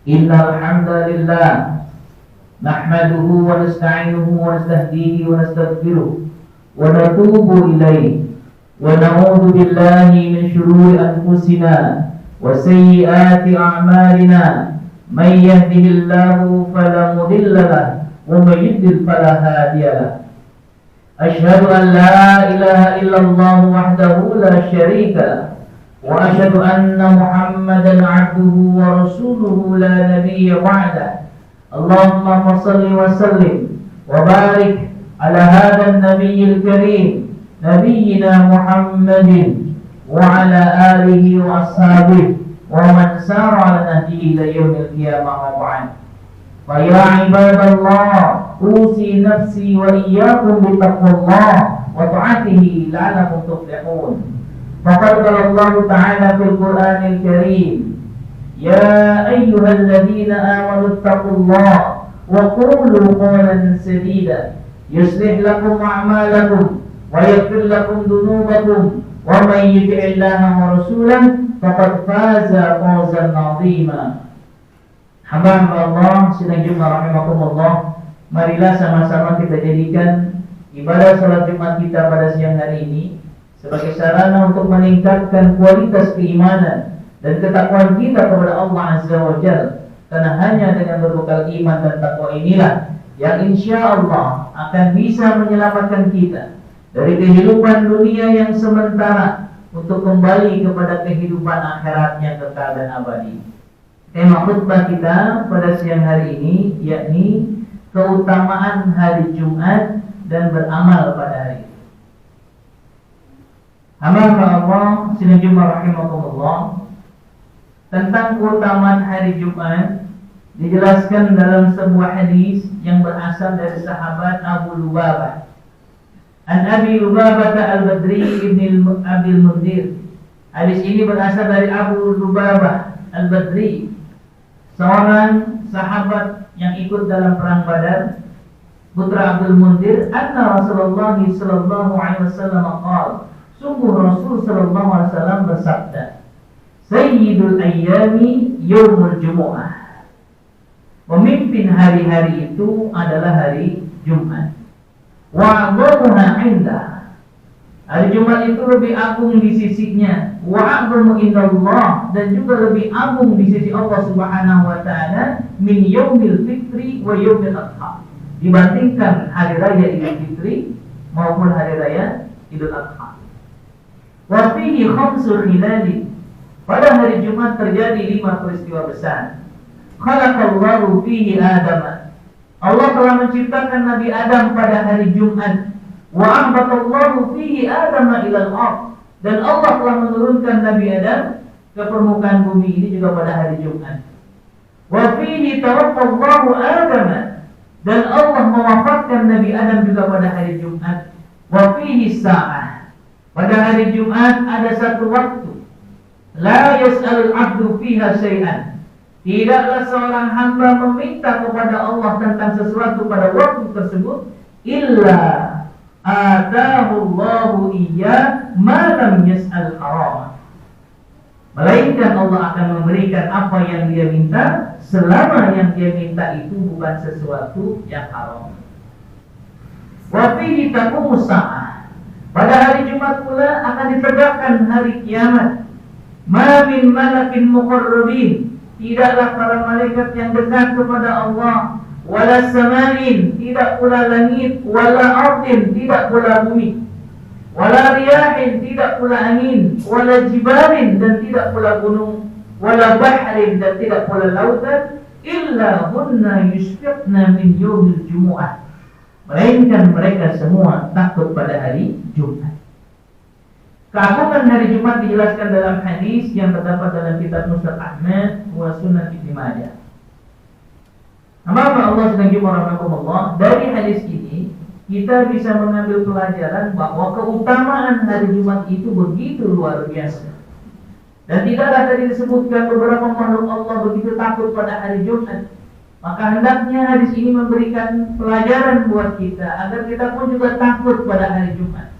Innal hamdalillah nahmaduhu wa nasta'inuhu wa nastahdihi wa nastaghfiruh wa natubu ilaihi wa na'udzu billahi min shururi anfusina wa sayyiati a'malina may yahdihillahu fala mudilla lahu wa may yudlil fala hadiya lahu. Asyhadu an la ilaha illallah wahdahu la syarika lahu wa asyhadu anna Muhammadan 'abduhu wa rasuluhu la nabiyya ba'da. Allahumma shalli wa sallim wa barik ala hadzal nabiyyil karim nabiyyina Muhammadin wa ala alihi wa ashabihi wa man sara ala nahjihi ila yaumil qiyamah wa ba'd. Fa ya ibadallah usi nafsi wa iyyakum bi taqwallah wa ta'atihi la'allakum tuflihun. Faqad qala Allah Ta'ala fil Qur'anil Karim, ya ayyuhalladzina amanu taqullaha wa qulu qawlan sadida yuslih lakum a'malakum wa yaghfir lakum dhunubakum wa may yuti'illaha wa rasulahu faqad faza fawzan 'azima. Hamba Allah sedang jumpa rahimakumullah, marilah sama-sama kita jadikan ibadah salat Jumat kita pada siang hari ini sebagai sarana untuk meningkatkan kualitas keimanan dan ketakwaan kita kepada Allah Azza wa Jalla. Karena hanya dengan berbekal iman dan takwa inilah yang insya Allah akan bisa menyelamatkan kita dari kehidupan dunia yang sementara untuk kembali kepada kehidupan akhirat yang kekal dan abadi. Tema khutbah kita pada siang hari ini yakni keutamaan hari Jumat dan beramal pada hari itu. Hamba Allah sedang rahimakumullah, tentang keutamaan hari Jumat dijelaskan dalam sebuah hadis yang berasal dari sahabat Abu Lubabah. An Abi Lubabah al-Badri ibn Abil Mundir. Hadis ini berasal dari Abu Lubabah al-Badri, seorang sahabat yang ikut dalam perang Badar, putra Abdul Mundir. Anna Rasulullah sallallahu alaihi wasallam qala, sungguh Rasul sallallahu alaihi wasallam bersabda, Sayyidul ayyami yaumul jumu'ah. Pemimpin hari-hari itu adalah hari Jumat. Wa 'azzamuha 'indah. Hari Jumat itu lebih agung di sisinya. Wa 'azzamu indallah, dan juga lebih agung di sisi Allah Subhanahu wa taala min yaumil fitri wa yaumil adha. Dibandingkan hari raya Idul Fitri maupun hari raya Idul Adha. Wa fihi khamsul hilali. Pada hari Jumat terjadi 5 peristiwa besar. Khalaqallahu fihi Adam. Allah telah menciptakan Nabi Adam pada hari Jumat. Wa ambatallahu fihi Adam ilal ardh. Dan Allah telah menurunkan Nabi Adam ke permukaan bumi ini juga pada hari Jumat. Wa fihi tawaffallahu Adam. Dan Allah mewafatkan Nabi Adam juga pada hari Jumat. Wa fihi sa'ah. Pada hari Jumat ada satu waktu, la yas'alul 'abdu fiha syai'an. Tidaklah seorang hamba meminta kepada Allah tentang sesuatu pada waktu tersebut illa atahu Allahu iyya ma lam yas'al haram. Melainkan Allah akan memberikan apa yang dia minta selama yang dia minta itu bukan sesuatu yang haram. Wa fihi taqumu sa'ah. Pada hari Jumat pula akan ditegakkan hari kiamat. Ma min malakin muqarrabin. Tidaklah para malaikat yang dekat kepada Allah. Wala samain, tidak pula langit. Wala ardin, tidak pula bumi. Wala riyahin, tidak pula angin. Wala jibalin, dan tidak pula gunung. Wala bahrin, dan tidak pula lautan. Illa hunna yusfiqna min yawmil jumu'ah. Melainkan mereka semua takut pada hari Jumat. Keagungan hari Jumat dijelaskan dalam hadis yang terdapat dalam kitab Musnad Ahmad wa Sunan Ibnu Majah. Hamba Allah sedang rahimakumullah, dari hadis ini kita bisa mengambil pelajaran bahwa keutamaan hari Jumat itu begitu luar biasa. Dan tidaklah tadi disebutkan beberapa makhluk Allah begitu takut pada hari Jumat. Maka hendaknya hadis ini memberikan pelajaran buat kita agar kita pun juga takut pada hari Jumat.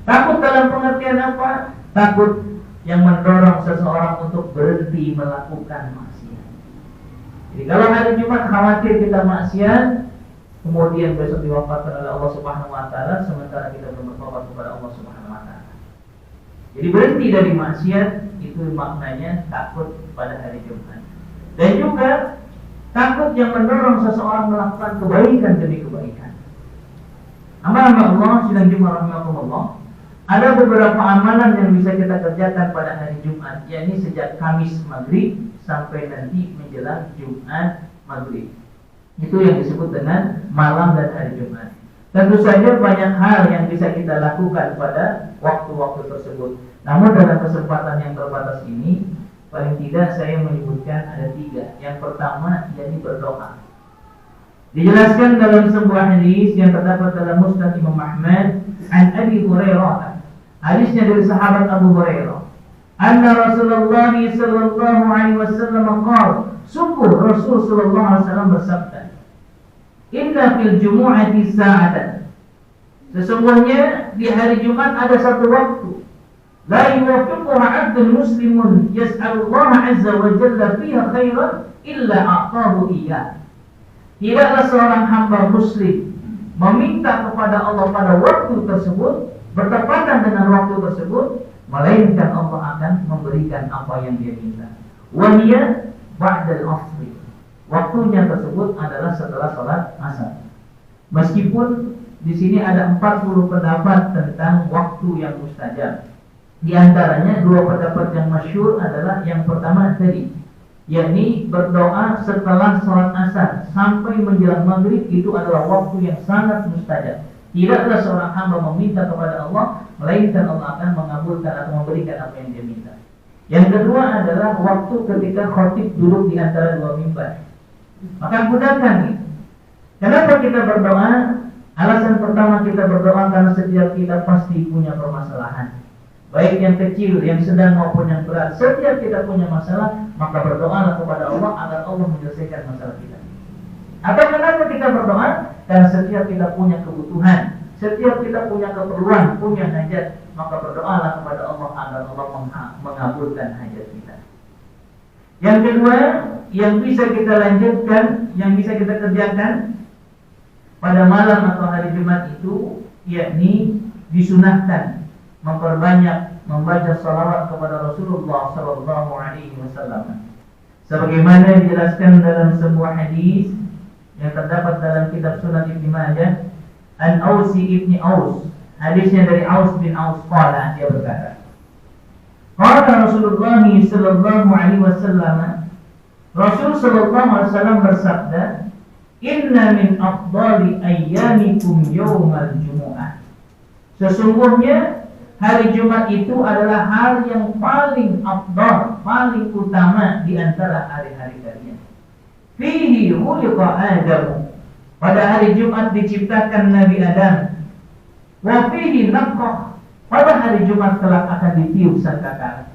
Takut dalam pengertian apa? Takut yang mendorong seseorang untuk berhenti melakukan maksiat. Jadi kalau hari Jumat khawatir kita maksiat, kemudian besok diwafatkan oleh Allah Subhanahu wa taala sementara kita belum bertobat kepada Allah Subhanahu wa taala. Jadi berhenti dari maksiat itu maknanya takut pada hari Jumat. Dan juga takut yang mendorong seseorang melakukan kebaikan demi kebaikan. Hamba Allah sidang Jumat rahimahumullah, ada beberapa amalan yang bisa kita kerjakan pada hari Jumat, yakni sejak Kamis maghrib sampai nanti menjelang Jumat maghrib. Itu yang disebut dengan malam dan hari Jumat. Tentu saja banyak hal yang bisa kita lakukan pada waktu-waktu tersebut. Namun dalam kesempatan yang terbatas ini, paling tidak saya menyebutkan ada 3. Yang pertama, yakni berdoa. Dijelaskan dalam sebuah hadis yang terdapat dalam Musnad Imam Ahmad an Abi Hurairah. Hadisnya dari sahabat Abu Hurairah. Anna Rasulullah sallallahu alaihi wasallam qala, sungguh Rasul sallallahu alaihi wasallam bersabda, inna fil jumu'ati sa'atan. Sesungguhnya di hari Jumat ada satu waktu, la yuwaffiquha 'abdun muslimun yas'alullaha 'azza wa jalla fiha khairan illa a'tahu iyyah. Tidaklah seorang hamba muslim meminta kepada Allah pada waktu tersebut, bertepatan dengan waktu tersebut, melainkan Allah akan memberikan apa yang dia minta. Wa hiya ba'dal 'asr. Waktunya tersebut adalah setelah sholat asar. Meskipun di sini ada 40 pendapat tentang waktu yang mustajab. Di antaranya 2 pendapat yang masyhur adalah yang pertama tadi, yakni berdoa setelah sholat asar sampai menjelang maghrib, itu adalah waktu yang sangat mustajab. Tidaklah seorang hamba meminta kepada Allah, melainkan Allah akan mengabulkan atau memberikan apa yang dia minta. Yang kedua adalah waktu ketika khatib duduk di antara 2 mimbar. Maka gunakan itu. Kenapa kita berdoa? Alasan pertama kita berdoa karena setiap kita pasti punya permasalahan, baik yang kecil, yang sedang maupun yang berat. Setiap kita punya masalah, maka berdoalah kepada Allah agar Allah menyelesaikan masalah kita. Atau kenapa kita berdoa? Karena setiap kita punya kebutuhan, setiap kita punya keperluan, punya hajat, maka berdoalah kepada Allah agar Allah mengabulkan hajat kita. Yang kedua, yang bisa kita lanjutkan, yang bisa kita kerjakan pada malam atau hari Jumat itu, yakni disunahkan memperbanyak membaca salawat kepada Rasulullah sallallahu alaihi wasallam. Sebagaimana dijelaskan dalam sebuah hadis yang terdapat dalam kitab Sunan Ibnu Majah, an Ausi ibni Aus. Hadisnya dari Aus bin Aus qala, dia berkata, qala Rasulullah sallallahu alaihi wasallam, Rasul sallallahu alaihi wasallam bersabda, inna min afdali ayyamikum yaumal jumu'ah. Sesungguhnya hari Jumat itu adalah hari yang paling afdal, paling utama di antara hari-hari kalian. Fihi khuliqa Adam. Pada hari Jumat diciptakan Nabi Adam. Wa fihi nafkhah. Pada hari Jumat kelak akan ditiup sangkakala.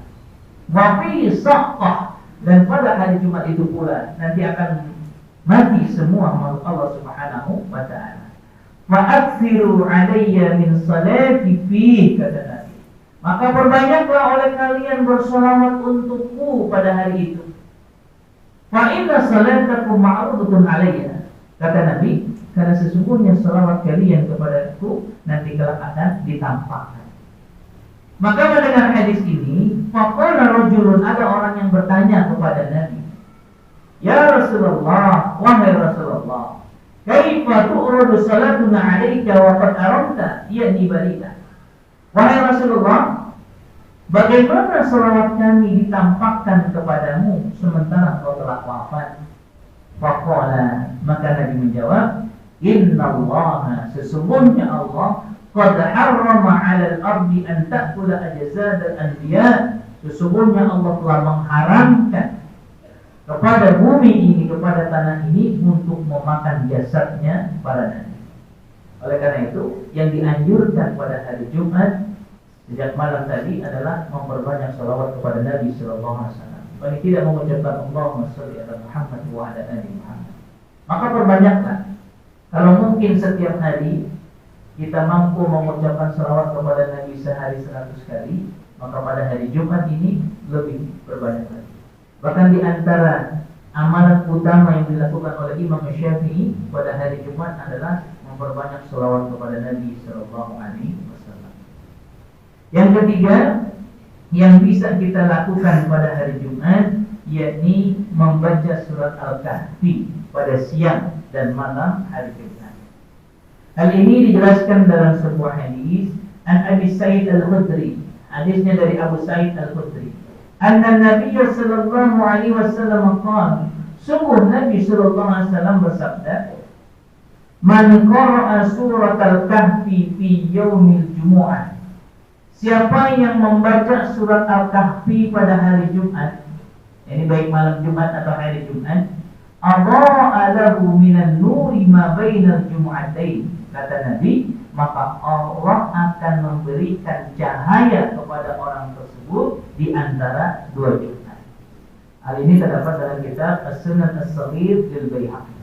Wa fihi saqqah. Dan pada hari Jumat itu pula nanti akan mati semua makhluk Allah Subhanahu wa ta'ala. Fa'aksiru alayya min salati fi, kata Nabi. Maka perbanyaklah oleh kalian bersolawat untukku pada hari itu. Fa inna salatakum ma'rudatun alayya, kata Nabi, karena sesungguhnya salawat kalian kepadaku nanti kelak akan ditampakkan. Maka mendengar hadis ini, faqala rajulun, ada orang yang bertanya kepada Nabi, ya Rasulullah, wahai Rasulullah, kaifa tu'radu salatuna 'alaika wa qad aramta, yakni balita. Wahai Rasulullah, bagaimana salawat kami ditampakkan kepadamu sementara kau telah wafat? Faqala, maka Nabi menjawab, innallaha, sesungguhnya Allah, qad harrama 'alal ardi an ta'kula ajzad al-anbiya, sesungguhnya Allah telah mengharamkan kepada bumi ini, kepada tanah ini, untuk memakan jasadnya para nabi. Oleh karena itu, yang dianjurkan pada hari Jumat sejak malam tadi adalah memperbanyak salawat kepada Nabi sallallahu alaihi wasallam. Paling tidak mengucapkan Allahumma shalli ala Muhammad wa ala ali Muhammad. Maka perbanyaklah. Kalau mungkin setiap hari kita mampu mengucapkan salawat kepada Nabi sehari 100 kali, maka pada hari Jumat ini lebih berbanyak lagi. Bahkan di antara amalan utama yang dilakukan oleh Imam Syafi'i pada hari Jumat adalah memperbanyak sholawat kepada Nabi Sallallahu Alaihi Wasallam. Yang ketiga yang bisa kita lakukan pada hari Jumat yakni membaca surat Al-Kahfi pada siang dan malam hari Jumat. Hal ini dijelaskan dalam sebuah hadis an Abi Sa'id Al-Khudri. Hadisnya dari Abu Sa'id Al-Khudri. Anna Nabi sallallahu alaihi wasallam qala, sungguh Nabi sallallahu alaihi wasallam bersabda, "Man qara'a surat Al-Kahfi fi yaumil Jumu'ah." Siapa yang membaca surat Al-Kahfi pada hari Jumat, ini baik malam Jumat atau hari Jumat, adha'a lahu minan nuri ma bainal jumu'atain. Kata Nabi, maka Allah akan memberikan cahaya kepada orang tersebut di antara dua Jumat. Hal ini terdapat dalam kitab As-Sunan As-Saghir lil Baihaqi.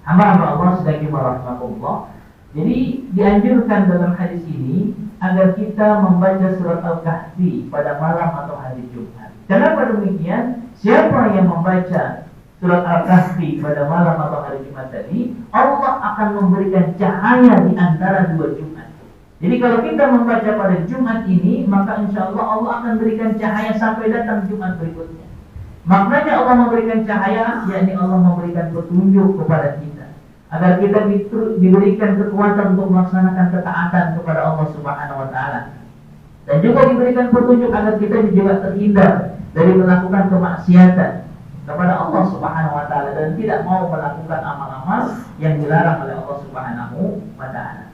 Hamba-hamba Allah sedang rahmatullah. Jadi dianjurkan dalam hadis ini agar kita membaca surat Al-Kahfi pada malam atau hari Jumat. Kenapa demikian? Siapa yang membaca surat Al-Kahfi pada malam atau hari Jumat tadi, Allah akan memberikan cahaya di antara dua Jumat. Jadi kalau kita membaca pada Jumat ini, maka insya Allah Allah akan berikan cahaya sampai datang Jumat berikutnya. Maknanya Allah memberikan cahaya, yakni Allah memberikan petunjuk kepada kita, agar kita diberikan kekuatan untuk melaksanakan ketaatan kepada Allah Subhanahu wa taala. Dan juga diberikan petunjuk agar kita juga terhindar dari melakukan kemaksiatan kepada Allah Subhanahu wa taala dan tidak mau melakukan amal-amal yang dilarang oleh Allah Subhanahu wa taala.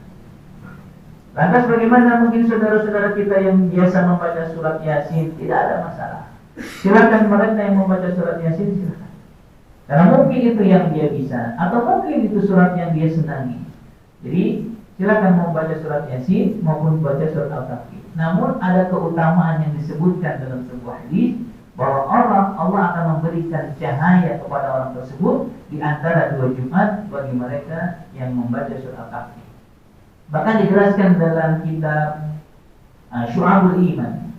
Lantas bagaimana mungkin saudara-saudara kita yang biasa membaca surat Yasin? Tidak ada masalah. Silakan mereka yang membaca surat Yasin, silakan. Karena mungkin itu yang dia bisa, atau mungkin itu surat yang dia senangi. Jadi silakan membaca surat Yasin maupun membaca surat Al-Kahfi. Namun ada keutamaan yang disebutkan dalam sebuah hadis bahwa Allah akan memberikan cahaya kepada orang tersebut di antara dua Jumat bagi mereka yang membaca surat Al-Kahfi. Bahkan dijelaskan dalam kitab Syu'abul Iman,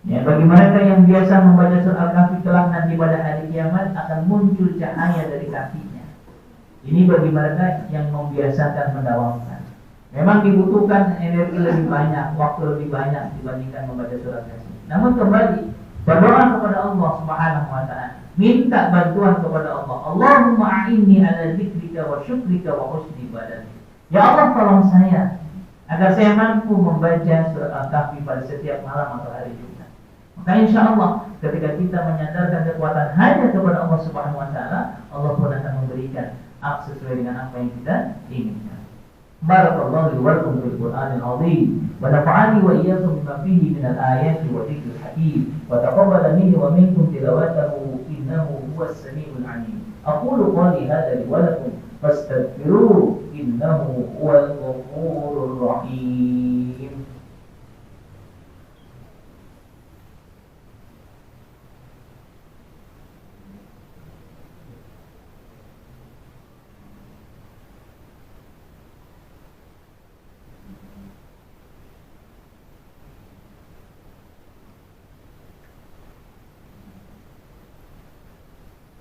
ya, bagi mereka yang biasa membaca surat Al-Kahfi kelak nanti pada hari kiamat akan muncul cahaya dari kakinya. Ini bagi mereka yang membiasakan mendawamkan. Memang dibutuhkan energi lebih banyak, waktu lebih banyak dibandingkan membaca surat Yasin. Namun kembali berdoa kepada Allah Subhanahu wa taala, minta bantuan kepada Allah. Allahumma a'inni ala dzikrika wa syukrika wa husni ibadatik. Ya Allah, tolong saya agar saya mampu membaca surat Al-Kahfi pada setiap malam atau hari Jumat. Maka insya Allah ketika kita menyandarkan kekuatan hanya kepada Allah Subhanahu wa taala, Allah pun akan memberikan sesuai dengan apa yang kita inginkan. Barakallahu li wa lakum fil Qur'anil 'azim wa nafa'ani wa iyyakum bima fihi min al-ayati wa dhikril hakim wa taqabbala minni wa minkum tilawatahu innahu huwas samiul 'alim. Aqulu qali hadha li wa lakum fastaghfiruhu innahu huwal ghafurur rahim.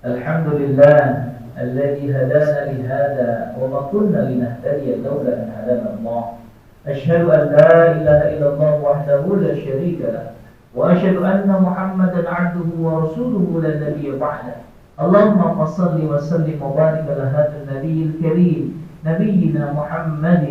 Alhamdulillah الذي هدانا لهذا وما كنا لنهتدي لولا أن هدانا الله. أشهد أن لا إله إلا الله وحده لا شريك له وأشهد أن محمدا عبده ورسوله لا نبي بعده. اللهم صل وسلم وبارك على هذا النبي الكريم نبينا محمد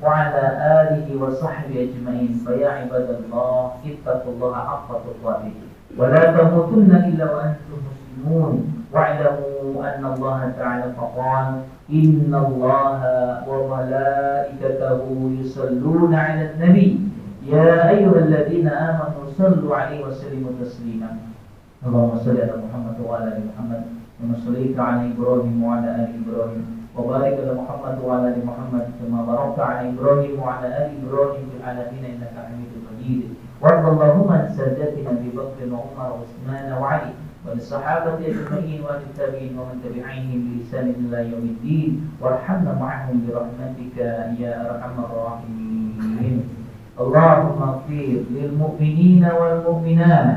وعلى آله وصحبه أجمعين. فيا عباد الله اتقوا الله حق تقاته ولا تموتن إلا وأنتم مسلمون واعلموا أن الله تعالى فقال إن الله وملائكته يصلون على النبي يا أيها الذين آمنوا صلوا عليه وسلموا تسليما. اللهم صل على محمد وعلى آل محمد كما صليت على إبراهيم وعلى آل إبراهيم وبارك على محمد وعلى آل محمد كما باركت على إبراهيم وعلى آل إبراهيم في العالمين إنك حميد مجيد. وارض اللهم عن ساداتنا أبي بكر وعمر وعثمان وعلي وللصحابة أجمعين والتابعين ومن تبعهم بإحسان إلى يوم الدين وارحمنا معهم برحمتك يا أرحم الراحمين. اللهم اغفر للمؤمنين والمؤمنات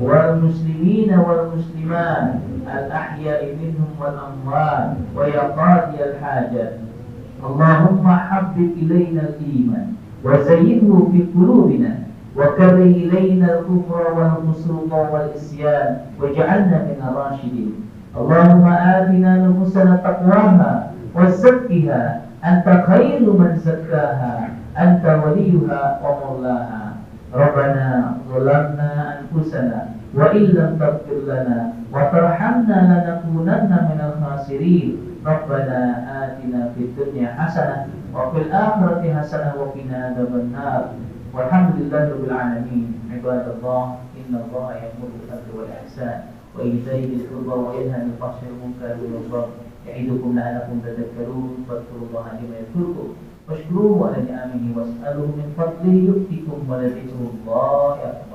والمسلمين والمسلمات الأحياء منهم والأموات ويا قاضي الحاجات. اللهم حبب إلينا الإيمان وزينه في قلوبنا وكره إلينا الكفر والفسوق والعصيان واجعلنا من الراشدين. اللهم آتنا نفوسنا تقواها وزكها أنت خير من زكاها أنت وليها ومولاها. ربنا ظلمنا أنفسنا وإن لم تغفر لنا وترحمنا لنكونن من الخاسرين. ربنا آتنا في الدنيا حسنة وفي الآخرة حسنة وقنا عذاب النار. والحمد لله رب العالمين. عباد الله إن الله يأمر بالعدل والإحسان وإيتاء ذي القربى وينهى عن الفحشاء والمنكر والبغي يعظكم لعلكم تذكرون. فاذكروا الله لما يذكركم واشكروه على نعمه واسألوه من فضله يؤتكم ولذكر الله أكبر.